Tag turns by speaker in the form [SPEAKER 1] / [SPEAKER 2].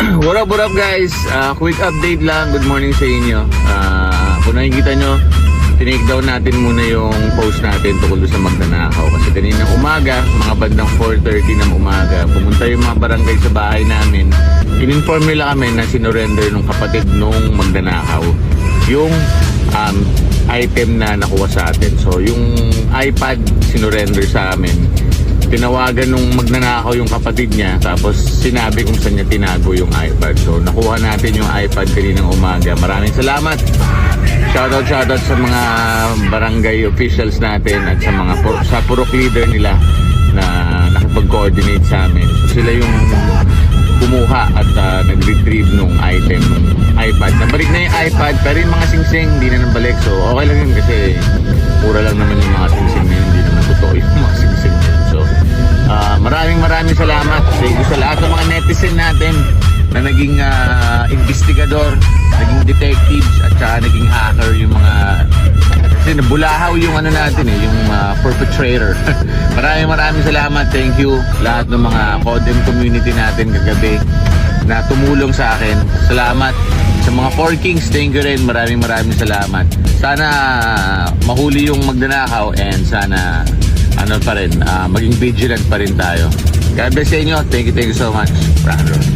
[SPEAKER 1] What up guys? Quick update lang. Good morning sa inyo. Kung nakikita nyo, tinake down natin muna yung post natin tungkol sa magnanakaw. Kasi kaninang umaga, mga bandang 4:30 ng umaga, pumunta yung mga barangay sa bahay namin. In-inform nila kami na sinurrender ng kapatid nung magnanakaw yung item na nakuha sa atin. So yung iPad sinurrender sa amin. Tinawagan nung magnanakaw yung kapatid niya, tapos sinabi kung saan niya tinago yung iPad. So nakuha natin yung iPad kaninang umaga. Maraming salamat. Shoutout sa mga barangay officials natin at sa purok leader nila na nakipag-coordinate sa amin. So sila yung kumuha at nag-retrieve nung item, nung iPad. Nabalik na yung iPad, pero yung mga singsing hindi na nabalik. So okay lang yun kasi mura lang naman yung mga singsing na yun. Hindi naman totoo yung mga singsing na yun. So maraming salamat sa lahat ng mga netizen natin na naging investigador, naging detectives at saka naging hacker yung mga, kasi nabulahaw yung natin yung perpetrator. maraming salamat, thank you lahat ng mga Codem community natin kagabi na tumulong sa akin. Salamat sa mga 4 Kings, thank you rin, maraming salamat. Sana mahuli yung magnanakaw and sana maging vigilant pa rin tayo. God bless sa inyo, thank you so much. Brandon.